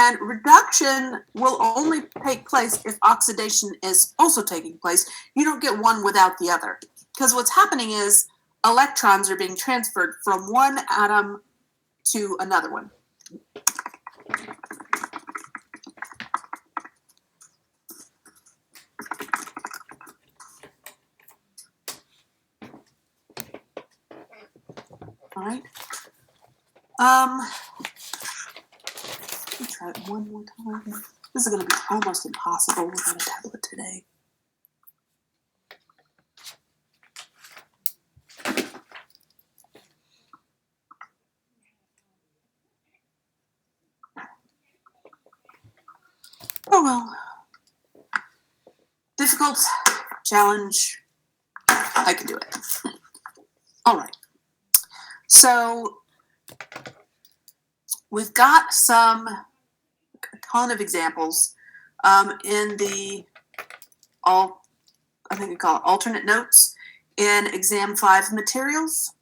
And reduction will only take place if oxidation is also taking place. You don't get one without the other. Because what's happening is electrons are being transferred from one atom to another one. All right. Let me try it one more time. This is going to be almost impossible without a tablet today. Oh well. Difficult challenge. I can do it. All right. So we've got a ton of examples in the I think we call it alternate notes in exam 5 materials.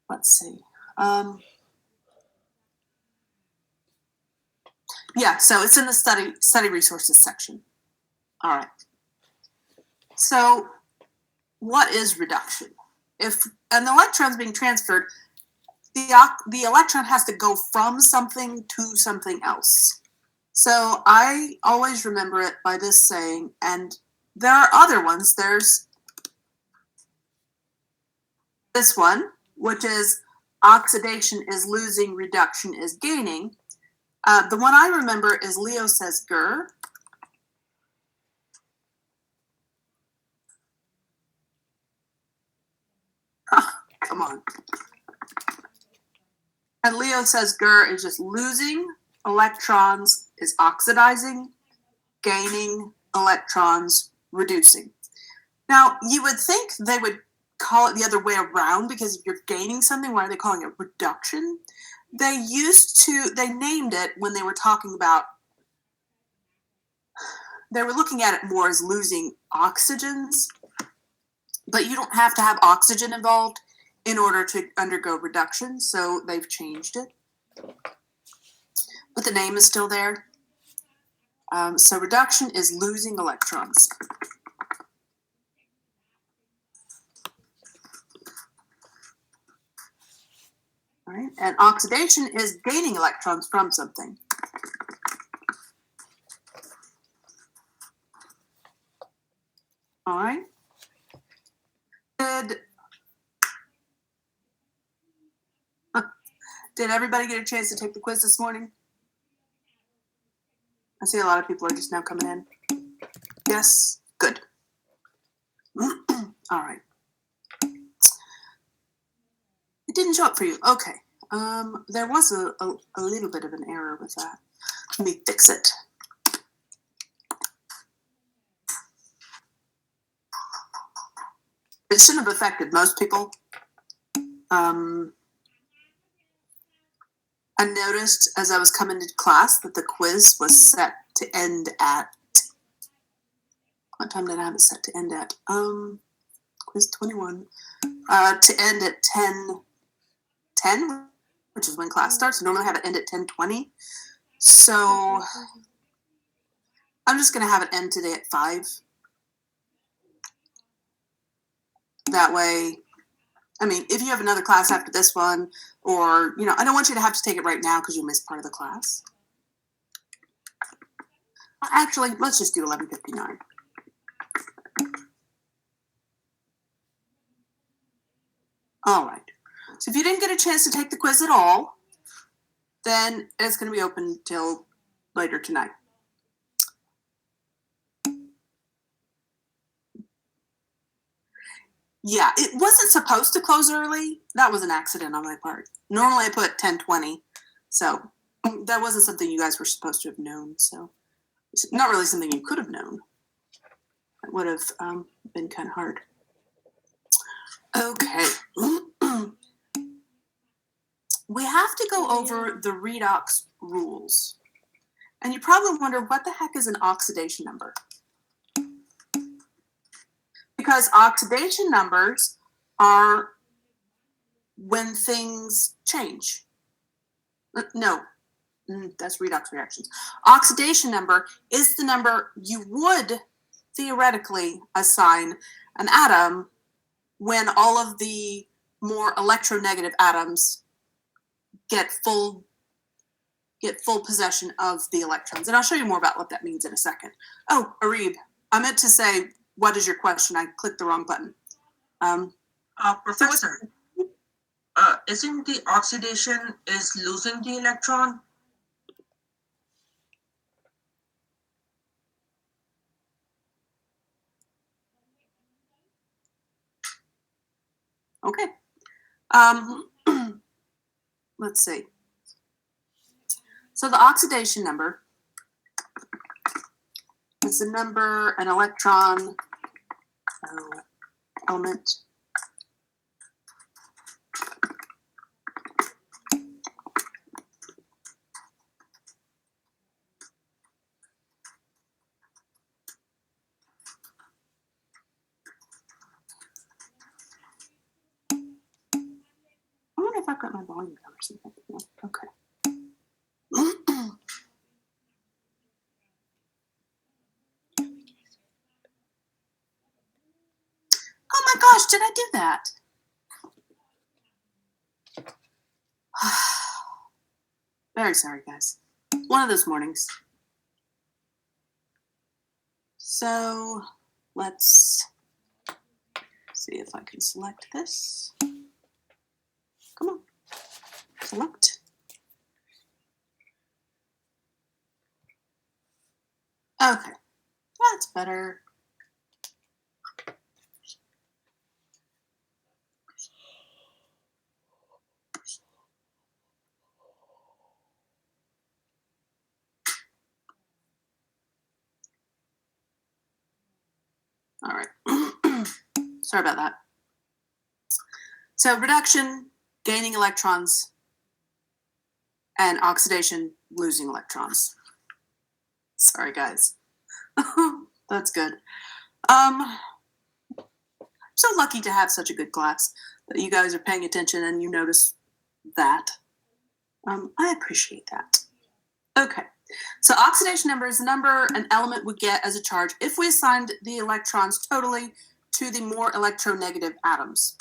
Let's see. Yeah, so it's in the study resources section. All right. So what is reduction? If an electron is being transferred, the electron has to go from something to something else. So I always remember it by this saying, and there are other ones. There's this one, which is oxidation is losing, reduction is gaining. The one I remember is Leo says Gur. Come on. And Leo says Gur is just losing electrons, is oxidizing, gaining electrons, reducing. Now, you would think they would call it the other way around, because if you're gaining something, why are they calling it reduction? They named it when they were talking about, they were looking at it more as losing oxygens, but you don't have to have oxygen involved in order to undergo reduction, so they've changed it. But the name is still there. So reduction is losing electrons. All right, and oxidation is gaining electrons from something. All right. Did everybody get a chance to take the quiz this morning? I see a lot of people are just now coming in. Yes? Good. All right. It didn't show up for you. Okay. There was a little bit of an error with that. Let me fix it. It shouldn't have affected most people. I noticed as I was coming to class that the quiz was set to end at, what time did I have it set to end at? Quiz 21. To end at 10:10, which is when class starts. Normally I have it end at 10:20. So I'm just going to have it end today at 5. That way, I mean, if you have another class after this one, or, I don't want you to have to take it right now because you'll miss part of the class. Actually, let's just do 11:59. All right. So if you didn't get a chance to take the quiz at all, then it's going to be open till later tonight. Yeah, it wasn't supposed to close early. That was an accident on my part. Normally I put 10:20, so that wasn't something you guys were supposed to have known. So it's not really something you could have known. It would have been kind of hard. Okay. We have to go over the redox rules. And you probably wonder, what the heck is an oxidation number? Because oxidation numbers are when things change. No, that's redox reactions. Oxidation number is the number you would theoretically assign an atom when all of the more electronegative atoms get full possession of the electrons. And I'll show you more about what that means in a second. Oh, Arib, I meant to say, what is your question? I clicked the wrong button. Professor, isn't the oxidation is losing the electron? Okay. Let's see. So the oxidation number is the number an electron element I wonder if I've got my volume down or something. No. Okay. Oh my gosh, did I do that? Very sorry, guys. One of those mornings. So let's see if I can select this. Come on. Select. Okay. That's better. All right. Sorry about that. So reduction, gaining electrons, and oxidation, losing electrons. Sorry, guys. That's good. I'm so lucky to have such a good class that you guys are paying attention and you notice that. I appreciate that. Okay. So oxidation number is the number an element would get as a charge if we assigned the electrons totally to the more electronegative atoms.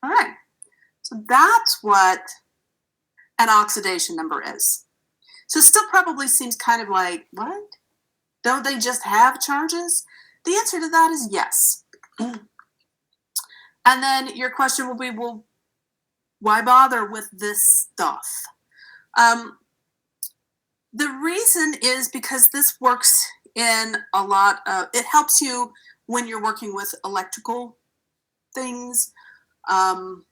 All right. So that's what an oxidation number is. So it still probably seems kind of like, what? Don't they just have charges? The answer to that is yes. And then your question will be, well, why bother with this stuff? The reason is because this works in a lot of, it helps you when you're working with electrical things. So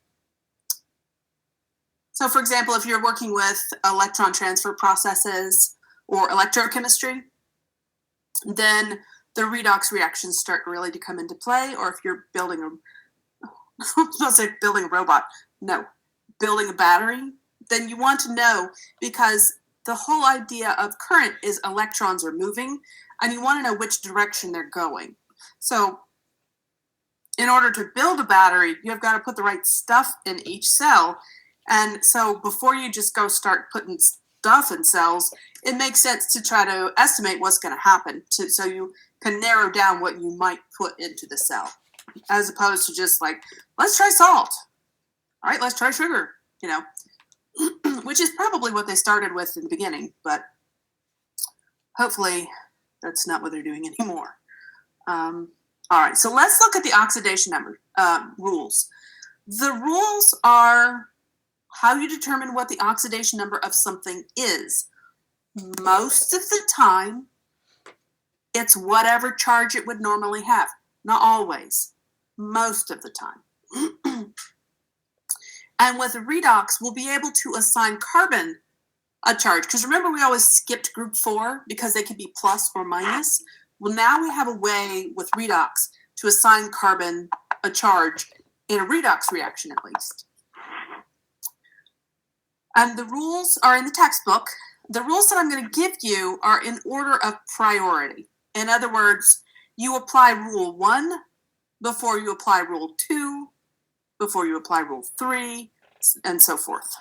for example, if you're working with electron transfer processes or electrochemistry, then the redox reactions start really to come into play. Or if you're building I'm supposed to say building a robot. No, building a battery, then you want to know, because the whole idea of current is electrons are moving, and you want to know which direction they're going. So in order to build a battery, you've got to put the right stuff in each cell. And so before you just go start putting stuff in cells, it makes sense to try to estimate what's going to happen so you can narrow down what you might put into the cell, as opposed to just like, let's try salt. All right, let's try sugar, which is probably what they started with in the beginning, but hopefully that's not what they're doing anymore. All right, so let's look at the oxidation number rules. The rules are how you determine what the oxidation number of something is. Most of the time, it's whatever charge it would normally have. Not always. Most of the time. And with redox, we'll be able to assign carbon a charge. Because remember, we always skipped group 4 because they could be plus or minus. Well, now we have a way with redox to assign carbon a charge in a redox reaction, at least. And the rules are in the textbook. The rules that I'm going to give you are in order of priority. In other words, you apply rule 1 before you apply rule 2, before you apply rule 3, and so forth.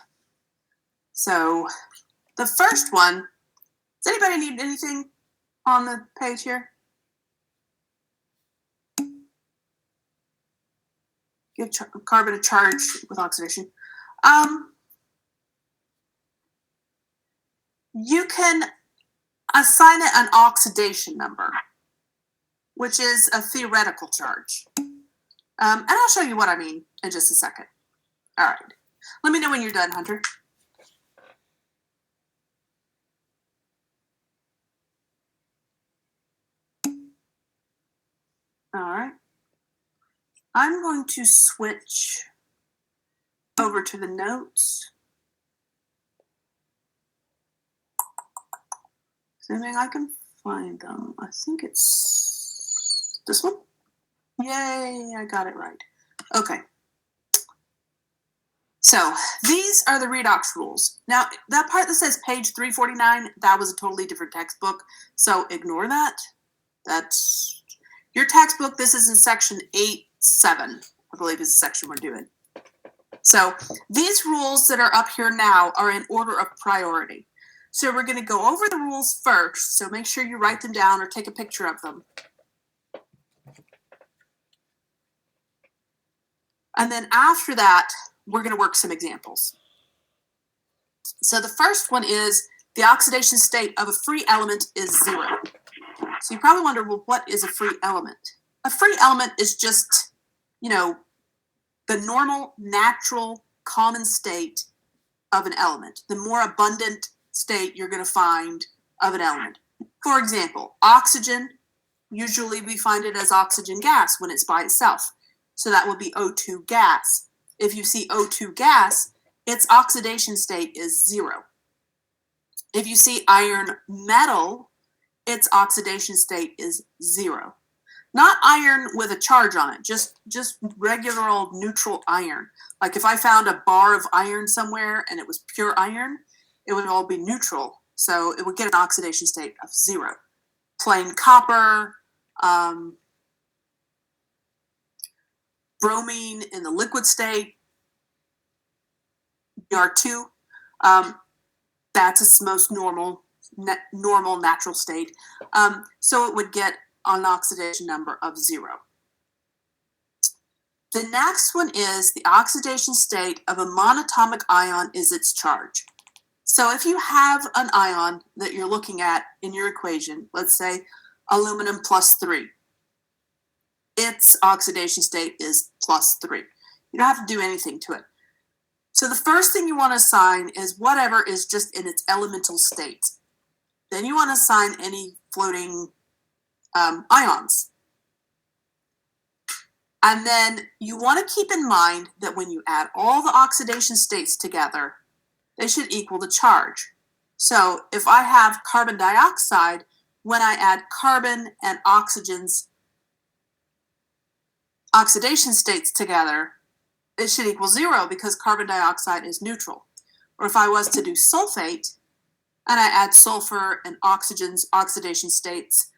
So the first one, does anybody need anything on the page here? Give carbon a charge with oxidation. You can assign it an oxidation number, which is a theoretical charge. And I'll show you what I mean in just a second. All right. Let me know when you're done, Hunter. All right. I'm going to switch over to the notes. Assuming I can find them. I think it's this one. Yay, I got it right. Okay. So these are the redox rules. Now, that part that says page 349, that was a totally different textbook. So ignore that. That's your textbook. This is in section 8.7, I believe is the section we're doing. So these rules that are up here now are in order of priority. So we're going to go over the rules first. So make sure you write them down or take a picture of them. And then after that, we're going to work some examples. So the first one is the oxidation state of a free element is 0. So you probably wonder, well, what is a free element? A free element is just, the normal, natural, common state of an element. The more abundant state you're going to find of an element. For example, oxygen, usually we find it as oxygen gas when it's by itself. So that would be O2 gas. If you see O2 gas, its oxidation state is 0. If you see iron metal, its oxidation state is 0. Not iron with a charge on it, just regular old neutral iron. Like if I found a bar of iron somewhere and it was pure iron, it would all be neutral. So it would get an oxidation state of 0. Plain copper, bromine in the liquid state, Br2, that's its most normal natural state. So it would get an oxidation number of 0. The next one is the oxidation state of a monatomic ion is its charge. So if you have an ion that you're looking at in your equation, let's say aluminum +3, its oxidation state is +3. You don't have to do anything to it. So the first thing you want to assign is whatever is just in its elemental state. Then you want to assign any floating ions. And then you want to keep in mind that when you add all the oxidation states together, they should equal the charge. So if I have carbon dioxide, when I add carbon and oxygen's oxidation states together, it should equal 0 because carbon dioxide is neutral. Or if I was to do sulfate and I add sulfur and oxygen's oxidation states,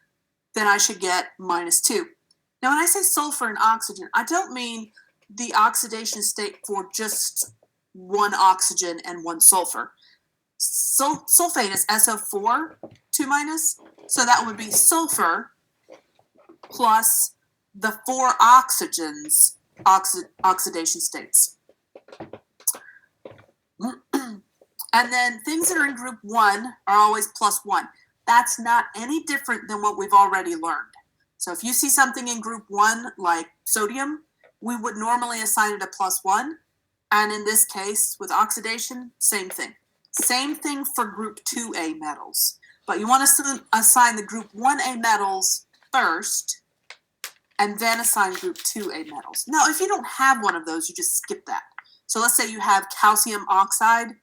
then I should get -2. Now when I say sulfur and oxygen, I don't mean the oxidation state for just one oxygen and one sulfur. Sulfate is SO4, 2-, so that would be sulfur plus the 4 oxygens oxidation states. And then things that are in group 1 are always +1. That's not any different than what we've already learned. So if you see something in group 1 like sodium, we would normally assign it a +1. And in this case, with oxidation, same thing. Same thing for group 2A metals. But you want to assign the group 1A metals first, and then assign group 2A metals. Now, if you don't have one of those, you just skip that. So let's say you have calcium oxide,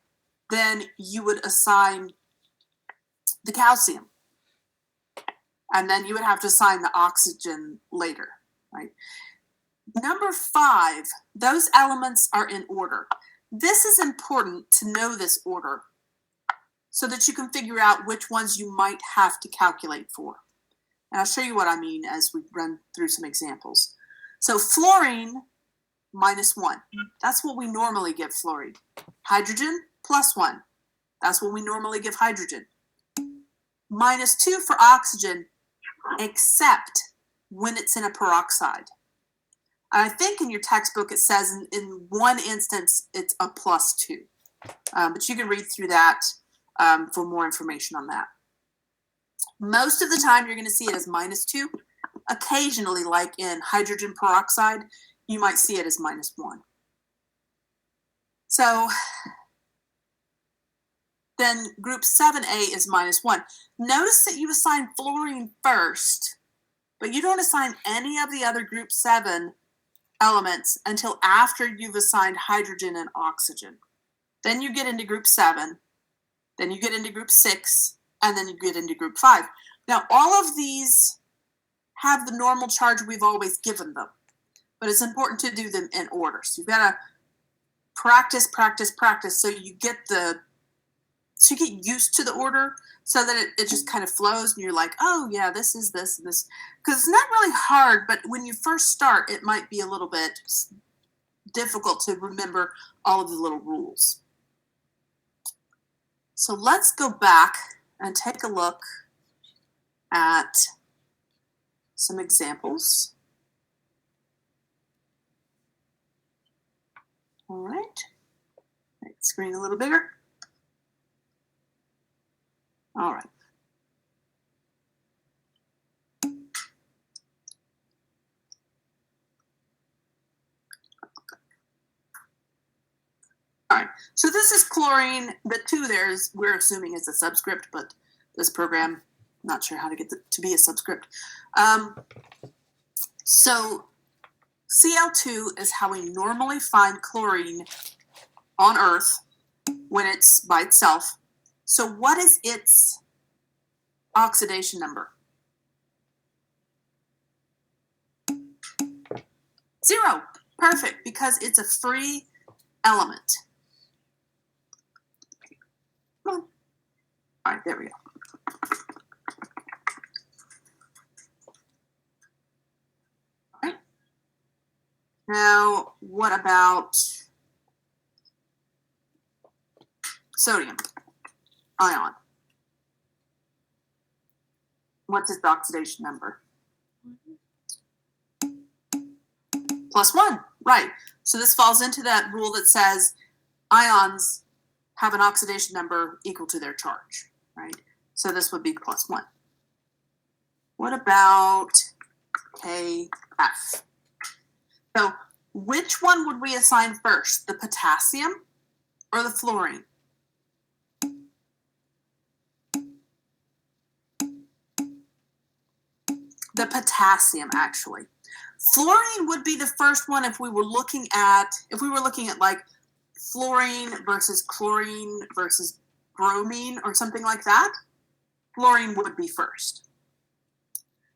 then you would assign the calcium. And then you would have to assign the oxygen later, right? Number 5, those elements are in order. This is important to know this order so that you can figure out which ones you might have to calculate for. And I'll show you what I mean as we run through some examples. So fluorine, -1. That's what we normally give fluorine. Hydrogen, +1. That's what we normally give hydrogen. -2 for oxygen, except when it's in a peroxide. I think in your textbook it says in one instance it's a +2. But you can read through that for more information on that. Most of the time you're going to see it as -2. Occasionally, like in hydrogen peroxide, you might see it as -1. So then group 7A is -1. Notice that you assign fluorine first, but you don't assign any of the other group 7 elements until after you've assigned hydrogen and oxygen. Then you get into group 7, then you get into group 6, and then you get into group 5. Now, all of these have the normal charge we've always given them, but it's important to do them in order. So you've got to practice, practice, practice, so you get used to the order, so that it just kind of flows, and you're like, oh yeah, this is this and this. Because it's not really hard, but when you first start, it might be a little bit difficult to remember all of the little rules. So let's go back and take a look at some examples. All right, make the screen a little bigger. All right. All right, so this is chlorine. The 2 there is, we're assuming, is a subscript, but this program, not sure how to get to be a subscript. So Cl2 is how we normally find chlorine on Earth when it's by itself. So what is its oxidation number? 0. Perfect, because it's a free element. All right, there we go. All right. Now, what about sodium ion? What's its oxidation number? +1, right. So this falls into that rule that says ions have an oxidation number equal to their charge, right? So this would be +1. What about Kf? So which one would we assign first, the potassium or the fluorine? The potassium, actually. Fluorine would be the first one if we were looking at like fluorine versus chlorine versus bromine or something like that. Fluorine would be first.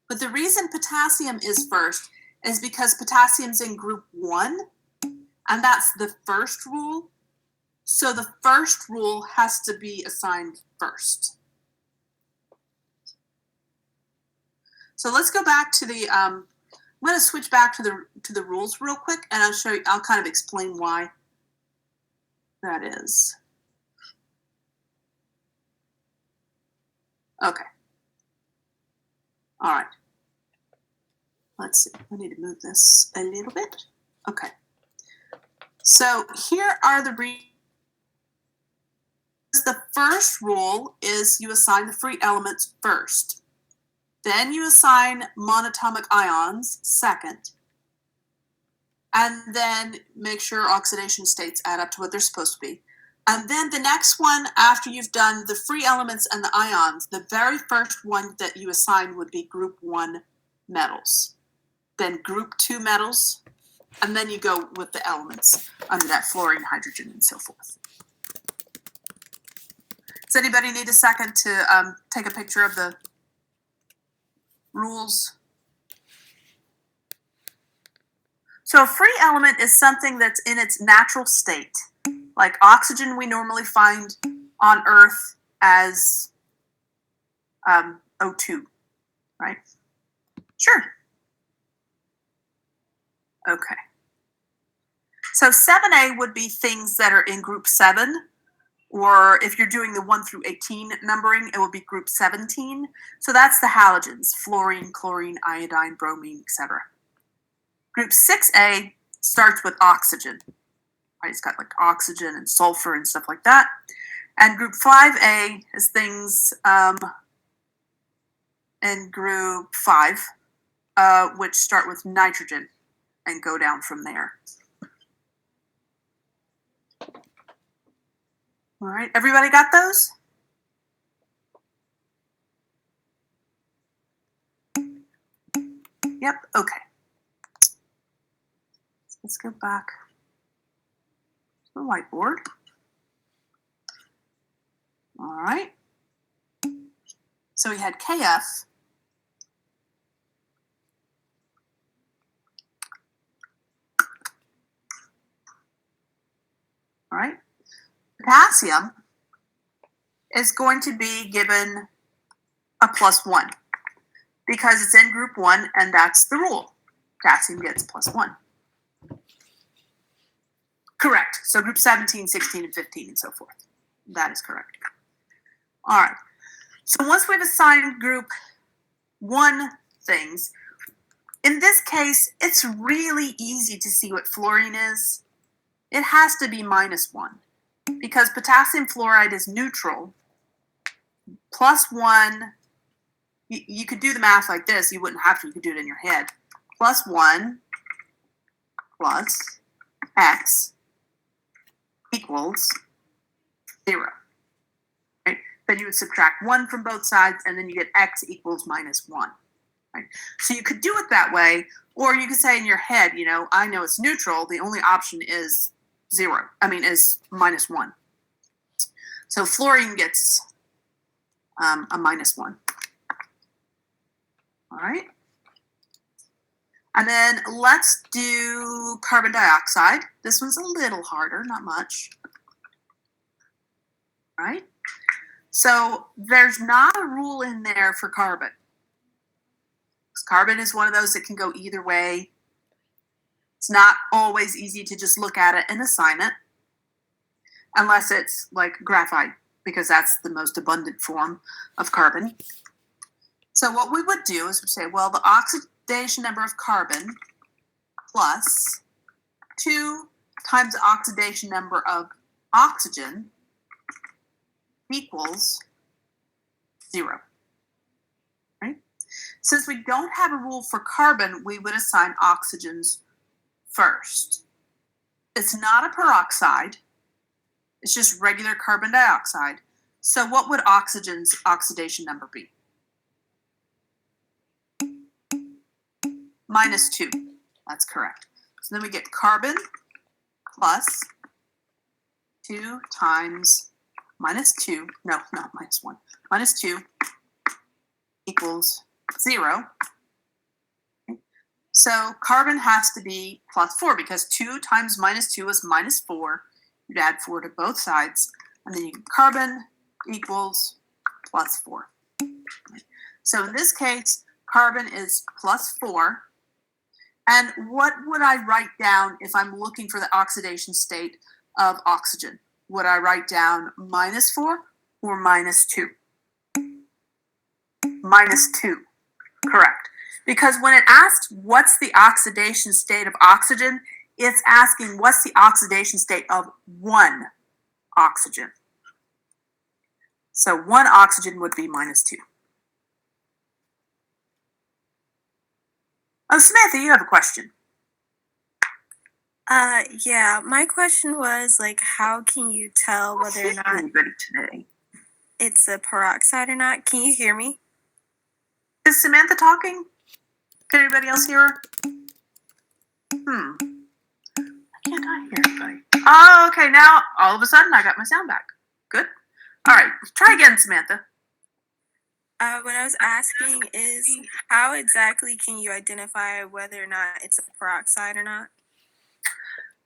But the reason potassium is first is because potassium's in group 1, and that's the first rule. So the first rule has to be assigned first. So let's go back to the I'm going to switch back to the rules real quick, and I'll kind of explain why that is. Okay. All right. Let's see. I need to move this a little bit. Okay. So here are the first rule is you assign the free elements first. Then you assign monatomic ions second. And then make sure oxidation states add up to what they're supposed to be. And then the next one, after you've done the free elements and the ions, the very first one that you assign would be group 1 metals. Then group 2 metals, and then you go with the elements under that fluorine, hydrogen, and so forth. Does anybody need a second to take a picture of the rules? So a free element is something that's in its natural state. Like oxygen we normally find on Earth as O2, right? Sure. Okay. So 7A would be things that are in group 7, or if you're doing the 1 through 18 numbering, it will be group 17. So that's the halogens, fluorine, chlorine, iodine, bromine, etc. Group 6A starts with oxygen. Right? It's got like oxygen and sulfur and stuff like that. And group 5A is things in group 5, which start with nitrogen and go down from there. All right, everybody got those? Yep, okay. Let's go back to the whiteboard. All right. So we had KF. All right. Potassium is going to be given a +1 because it's in group 1 and that's the rule. Potassium gets +1. Correct. So group 17, 16, and 15 and so forth. That is correct. All right. So once we've assigned group 1 things, in this case, it's really easy to see what fluorine is. It has to be -1 because potassium fluoride is neutral. +1, you could do the math like this. You wouldn't have to. You could do it in your head. +1 plus X equals 0. Right? Then you would subtract 1 from both sides, and then you get X equals -1. Right? So you could do it that way, or you could say in your head, I know it's neutral. The only option is is -1. So fluorine gets a -1. All right. And then let's do carbon dioxide. This one's a little harder, not much. All right. So there's not a rule in there for carbon. Carbon is one of those that can go either way. It's not always easy to just look at it and assign it, unless it's like graphite, because that's the most abundant form of carbon. So what we would do is we say, well, the oxidation number of carbon plus 2 times the oxidation number of oxygen equals 0. Right? Since we don't have a rule for carbon, we would assign oxygens first. It's not a peroxide. It's just regular carbon dioxide. So what would oxygen's oxidation number be? -2. That's correct. So then we get carbon plus 2 times -2. No, not -1. -2 equals 0. So carbon has to be +4 because 2 times -2 is -4. You'd add 4 to both sides, and then you get carbon equals +4. So in this case, carbon is +4. And what would I write down if I'm looking for the oxidation state of oxygen? Would I write down -4 or -2? -2, correct. Because when it asks what's the oxidation state of oxygen, it's asking what's the oxidation state of 1 oxygen. So 1 oxygen would be -2. Oh, Samantha, you have a question. Yeah, my question was how can you tell whether or not Anybody today? it's a peroxide or not? Can you hear me? Is Samantha talking? Can anybody else hear her? Why can't I hear anybody? Oh, okay, now all of a sudden I got my sound back. Good. All right, try again, Samantha. What I was asking is how exactly can you identify whether or not it's a peroxide or not?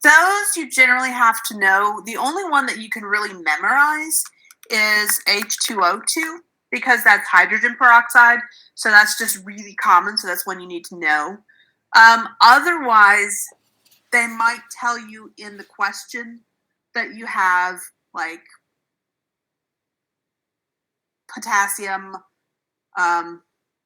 Those you generally have to know. The only one that you can really memorize is H2O2. because that's hydrogen peroxide. So that's just really common. So that's one you need to know. Otherwise, they might tell you in the question that you have like potassium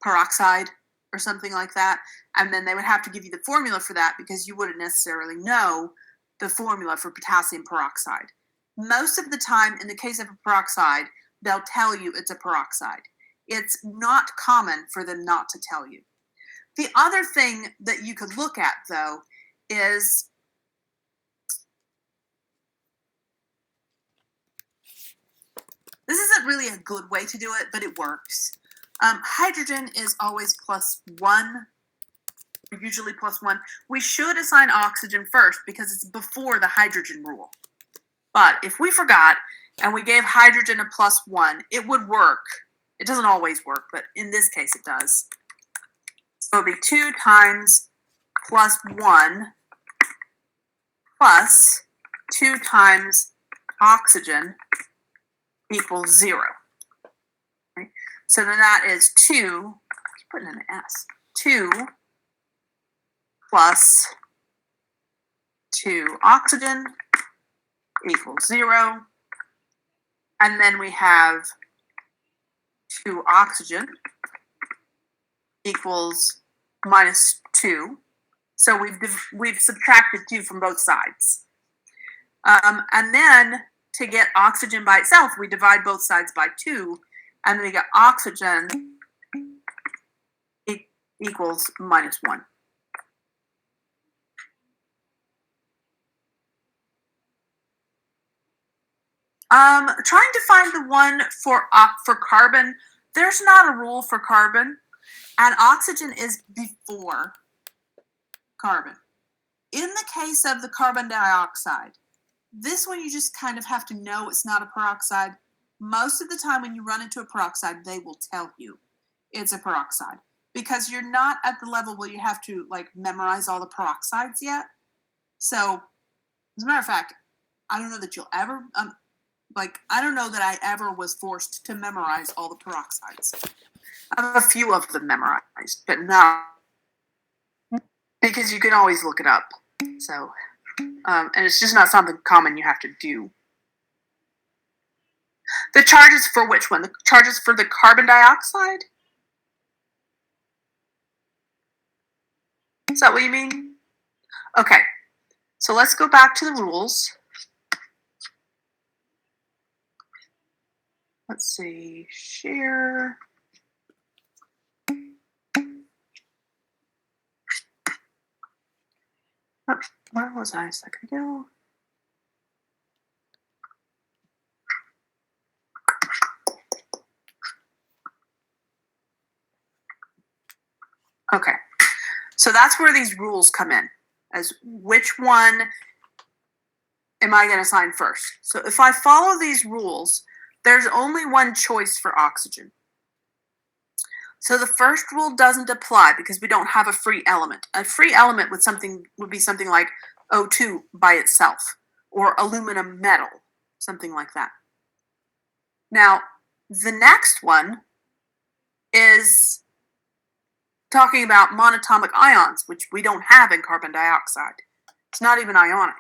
peroxide or something like that. And then they would have to give you the formula for that because you wouldn't necessarily know the formula for potassium peroxide. Most of the time, in the case of a peroxide, they'll tell you it's a peroxide. It's not common for them not to tell you. The other thing that you could look at, though, is this isn't really a good way to do it, but it works. Hydrogen is always +1, usually +1. We should assign oxygen first because it's before the hydrogen rule. But if we forgot and we gave hydrogen a +1, it would work. It doesn't always work, but in this case it does. So it'll be 2 times +1 plus 2 times oxygen equals 0. Okay. So then that is 2, I keep putting in an S, 2 plus 2 oxygen equals 0. And then we have 2 oxygen equals -2. So we've subtracted 2 from both sides. And then to get oxygen by itself, we divide both sides by 2, and then we get oxygen equals -1. Trying to find the one for carbon. There's not a rule for carbon, and oxygen is before carbon. In the case of the carbon dioxide, this one you just kind of have to know it's not a peroxide. Most of the time when you run into a peroxide, they will tell you it's a peroxide because you're not at the level where you have to like memorize all the peroxides yet. So, as a matter of fact, I don't know that you'll ever, I don't know that I ever was forced to memorize all the peroxides. I have a few of them memorized, but not because you can always look it up. So, and it's just not something common you have to do. The charges for which one? The charges for the carbon dioxide? Is that what you mean? Okay, so let's go back to the rules. Let's see, share. Oh, where was I a second ago? Okay, so that's where these rules come in, as which one am I going to assign first? So if I follow these rules, there's only one choice for oxygen. So the first rule doesn't apply because we don't have a free element. A free element would be something like O2 by itself, or aluminum metal, something like that. Now, the next one is talking about monatomic ions, which we don't have in carbon dioxide. It's not even ionic.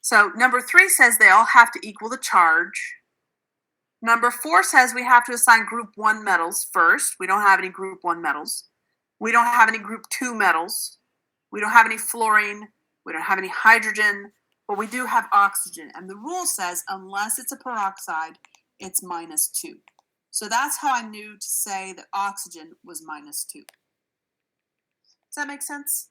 So number 3 says they all have to equal the charge. Number 4 says we have to assign group 1 metals first. We don't have any group 1 metals. We don't have any group 2 metals. We don't have any fluorine. We don't have any hydrogen, but we do have oxygen. And the rule says unless it's a peroxide, it's -2. So that's how I knew to say that oxygen was -2. Does that make sense?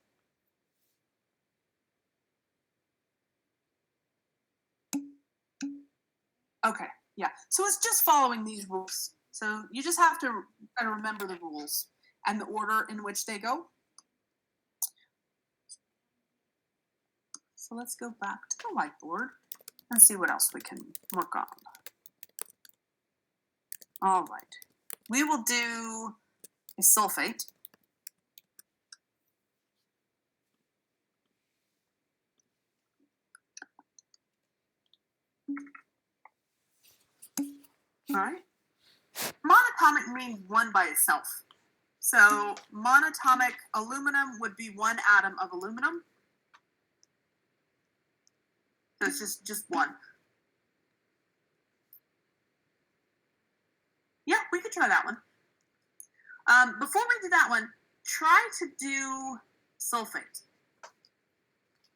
Okay, yeah. So it's just following these rules. So you just have to remember the rules and the order in which they go. So let's go back to the whiteboard and see what else we can work on. All right. We will do a sulfate. All right. monatomic means one by itself. So monatomic aluminum would be one atom of aluminum. So it's just one. Yeah, we could try that one. Before we do that one, try to do sulfate.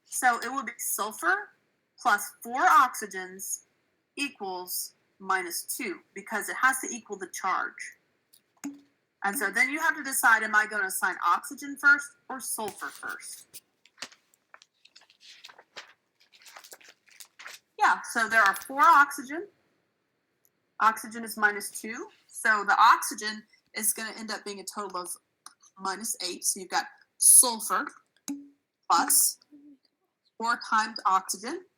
So it would be sulfur plus 4 oxygens equals -2 because it has to equal the charge. And so then you have to decide, am I going to assign oxygen first or sulfur first? Yeah, so there are 4 oxygen. Oxygen is -2. So the oxygen is going to end up being a total of -8. So you've got sulfur plus 4 times oxygen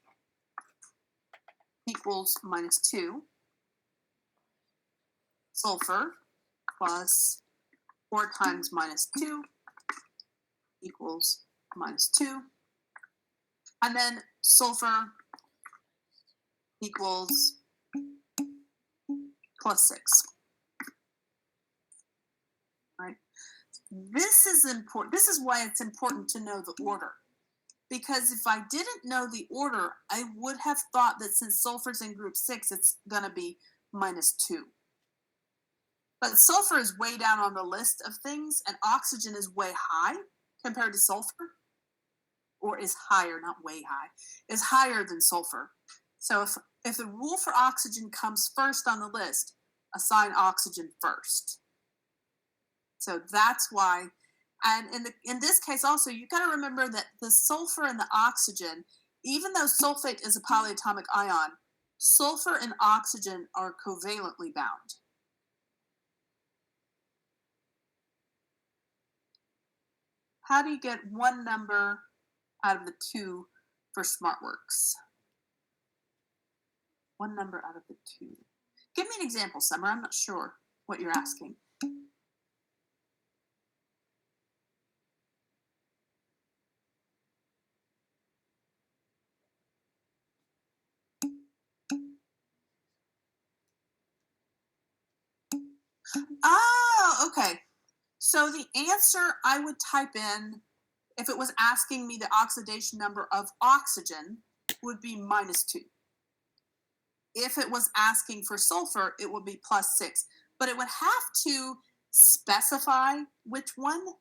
equals -2. Sulfur plus 4 times -2 equals -2. And then sulfur equals +6. Right? This is important. This is why it's important to know the order. Because if I didn't know the order, I would have thought that since sulfur's in group 6, it's going to be -2. But sulfur is way down on the list of things, and oxygen is way high compared to sulfur. Or is higher, not way high, is higher than sulfur. So if the rule for oxygen comes first on the list, assign oxygen first. So that's why, and in this case also, you got to remember that the sulfur and the oxygen, even though sulfate is a polyatomic ion, sulfur and oxygen are covalently bound. How do you get one number out of the 2 for SmartWorks? One number out of the 2. Give me an example, Summer. I'm not sure what you're asking. Oh, okay. So the answer I would type in, if it was asking me the oxidation number of oxygen, would be -2. If it was asking for sulfur, it would be +6. But it would have to specify which one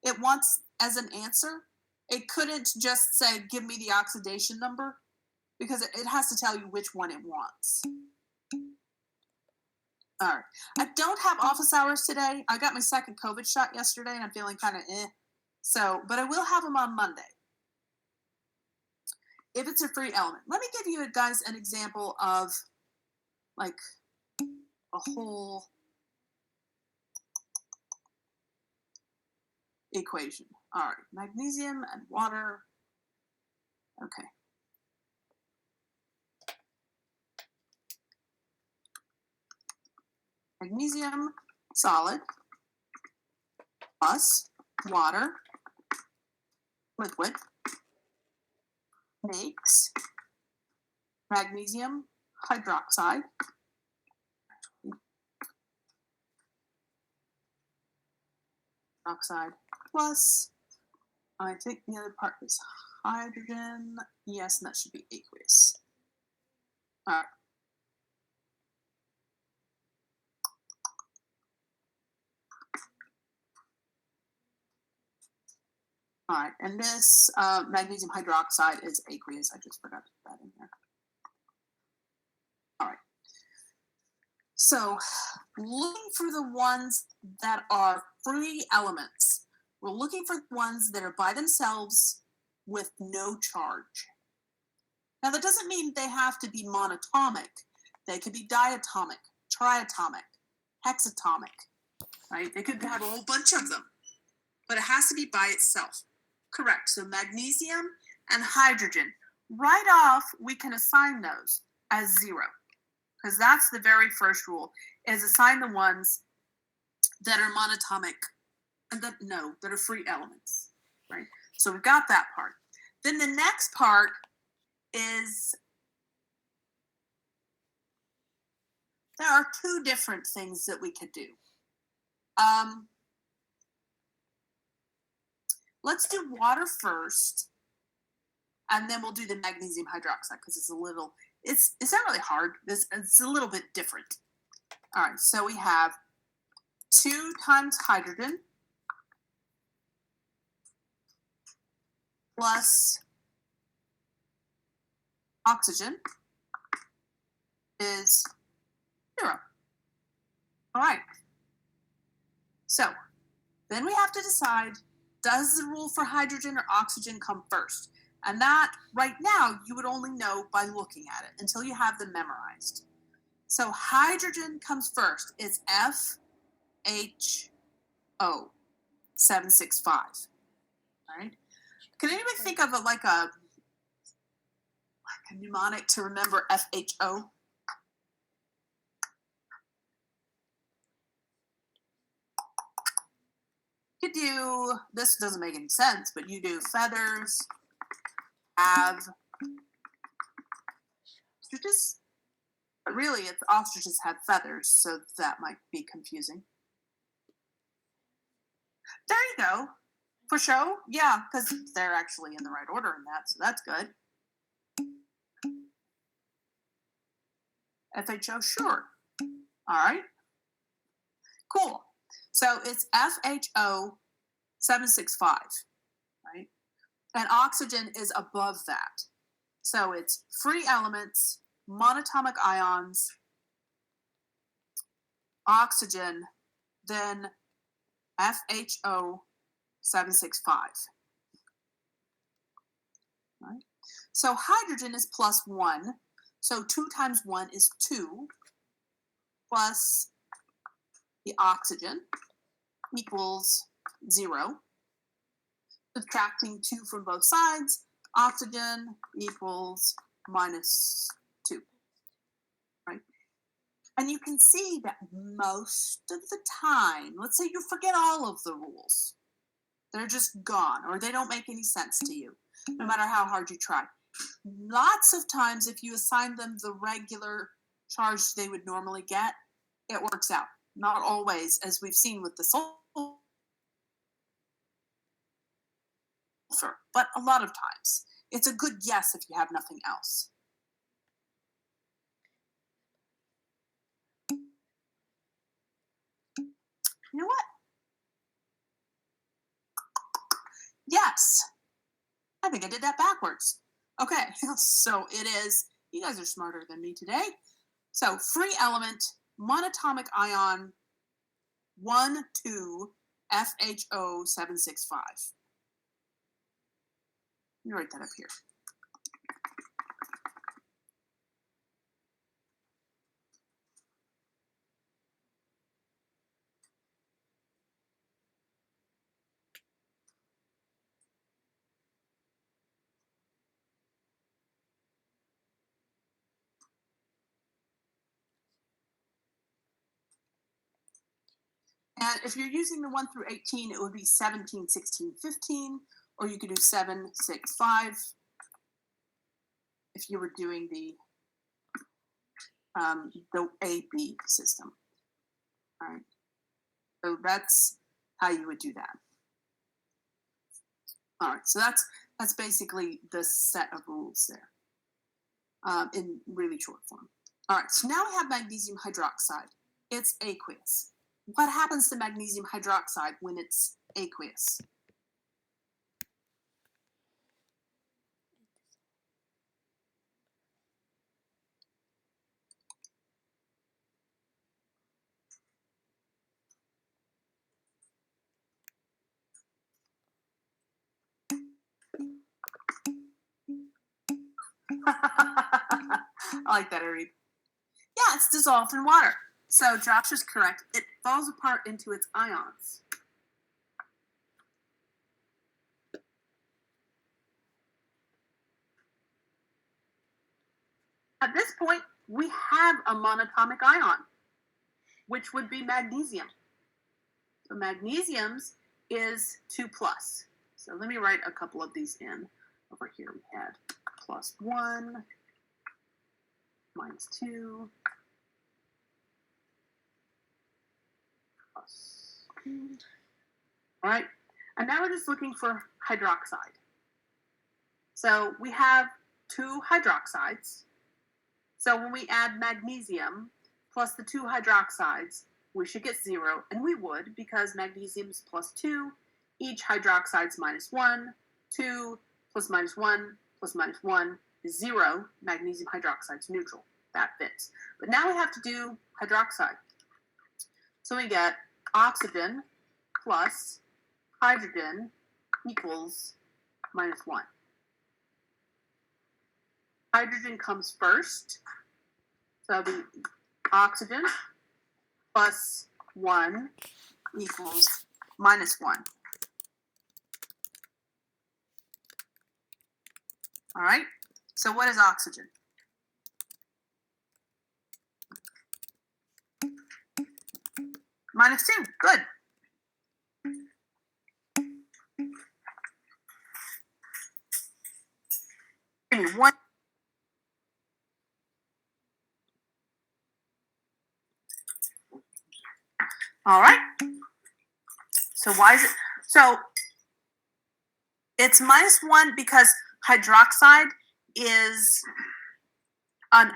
it wants as an answer. It couldn't just say, give me the oxidation number, because it has to tell you which one it wants. All right. I don't have office hours today. I got my second COVID shot yesterday, and I'm feeling kind of So, but I will have them on Monday. If it's a free element. Let me give you guys an example of like a whole equation. All right. Magnesium and water. Okay. Magnesium solid plus water liquid makes magnesium hydroxide plus, I think the other part is hydrogen. Yes, and that should be aqueous. All right. All right, and this magnesium hydroxide is aqueous. I just forgot to put that in there. All right. So looking for the ones that are free elements. We're looking for the ones that are by themselves with no charge. Now that doesn't mean they have to be monatomic. They could be diatomic, triatomic, hexatomic, right? They could have a whole bunch of them, but it has to be by itself. Correct. So magnesium and hydrogen. Right off, we can assign those as 0, because that's the very first rule, is assign the ones that are monatomic and that are free elements, right? So we've got that part. Then the next part is there are two different things that we could do. Let's do water first, and then we'll do the magnesium hydroxide because it's not really hard. It's a little bit different. All right, so we have 2 times hydrogen plus oxygen is 0. All right. So then we have to decide, does the rule for hydrogen or oxygen come first? And that, right now, you would only know by looking at it until you have them memorized. So hydrogen comes first. It's FHO 765. All right. Can anybody think of like a mnemonic to remember FHO? You do, this doesn't make any sense, but you do feathers, have ostriches. But really, it's ostriches have feathers, so that might be confusing. There you go. For show? Yeah, because they're actually in the right order in that, so that's good. FHO, sure. All right. Cool. So it's FHO 765, right? And oxygen is above that. So it's free elements, monatomic ions, oxygen, then FHO 765. Right? So hydrogen is +1. So 2 times 1 is 2, plus the oxygen equals 0. Subtracting 2 from both sides, oxygen equals -2. Right? And you can see that most of the time, let's say you forget all of the rules. They're just gone, or they don't make any sense to you, no matter how hard you try. Lots of times, if you assign them the regular charge they would normally get, it works out. Not always, as we've seen with the sulfur, but a lot of times. It's a good guess if you have nothing else. You know what? Yes. I think I did that backwards. Okay, so it is, you guys are smarter than me today. So free element, monatomic ion, 1, 2, FHO 765. Let me write that up here. And if you're using the 1 through 18, it would be 17, 16, 15, or you could do 7, 6, 5 if you were doing the A-B system. All right. So that's how you would do that. All right, so that's basically the set of rules there in really short form. All right, so now we have magnesium hydroxide. It's aqueous. What happens to magnesium hydroxide when it's aqueous? I like that, Ari. Yeah, it's dissolved in water. So Josh is correct. It falls apart into its ions. At this point, we have a monatomic ion, which would be magnesium. So magnesium's is 2+. So let me write a couple of these in. Over here we had +1, -2, All right, and now we're just looking for hydroxide. So we have 2 hydroxides. So when we add magnesium plus the 2 hydroxides, we should get 0, and we would, because magnesium is plus 2, each hydroxide is minus 1, 2 plus minus 1 plus minus 1 is 0. Magnesium hydroxide is neutral. That fits. But now we have to do hydroxide. So we get oxygen plus hydrogen equals minus 1. Hydrogen comes first. So the oxygen plus 1 equals minus 1. All right, so what is oxygen? Minus 2, good. Give me one. All right. So why is it? So it's minus 1 because hydroxide is an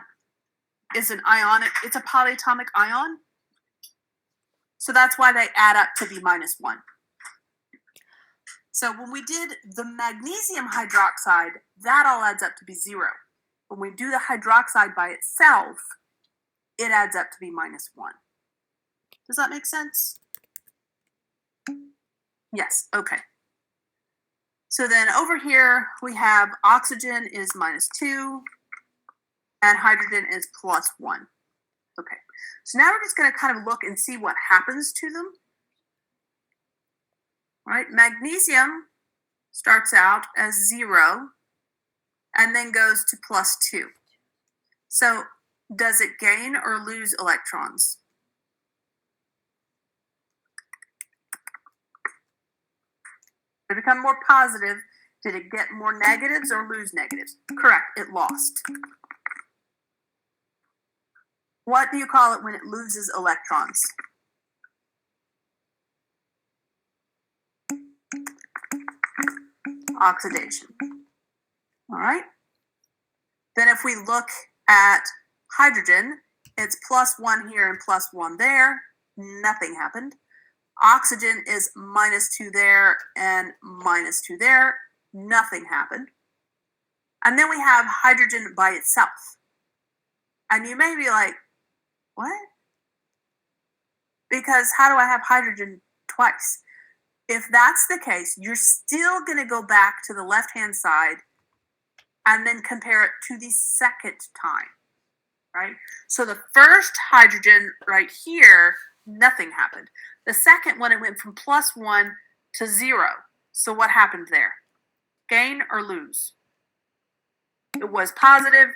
ionic, it's a polyatomic ion. So that's why they add up to be minus 1. So when we did the magnesium hydroxide, that all adds up to be 0. When we do the hydroxide by itself, it adds up to be minus 1. Does that make sense? Yes, okay. So then over here, we have oxygen is minus 2, and hydrogen is plus 1. Okay, so now we're just going to kind of look and see what happens to them. All right, magnesium starts out as 0 and then goes to plus 2. So does it gain or lose electrons? Did it become more positive? Did it get more negatives or lose negatives? Correct, it lost. What do you call it when it loses electrons? Oxidation. All right. Then if we look at hydrogen, it's plus 1 here and plus 1 there. Nothing happened. Oxygen is minus 2 there and minus 2 there. Nothing happened. And then we have hydrogen by itself. And you may be like, what? Because how do I have hydrogen twice? If that's the case, you're still going to go back to the left-hand side and then compare it to the second time, right? So the first hydrogen right here, nothing happened. The second one, it went from plus 1 to 0. So what happened there? Gain or lose? It was positive.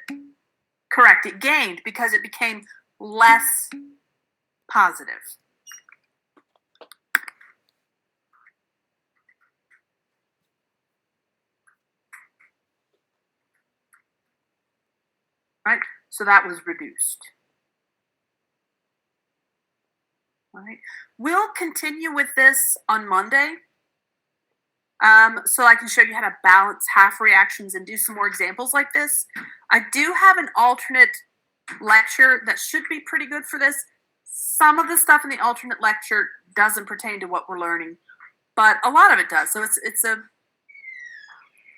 Correct. It gained because it became less positive. Right? So that was reduced. All right. We'll continue with this on Monday. So I can show you how to balance half reactions and do some more examples like this. I do have an alternate lecture that should be pretty good for this. Some of the stuff in the alternate lecture doesn't pertain to what we're learning, but a lot of it does. So it's a,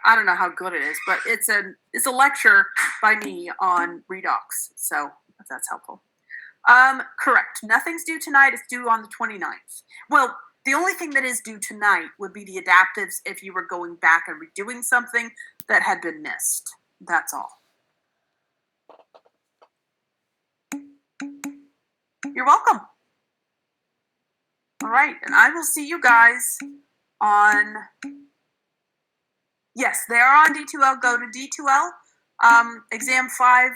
I don't know how good it is, but it's a lecture by me on redox. So if that's helpful. Correct. Nothing's due tonight. It's due on the 29th. Well, the only thing that is due tonight would be the adaptives if you were going back and redoing something that had been missed. That's all. You're welcome. All right, and I will see you guys on, yes, they are on D2L. Go to D2L. Exam 5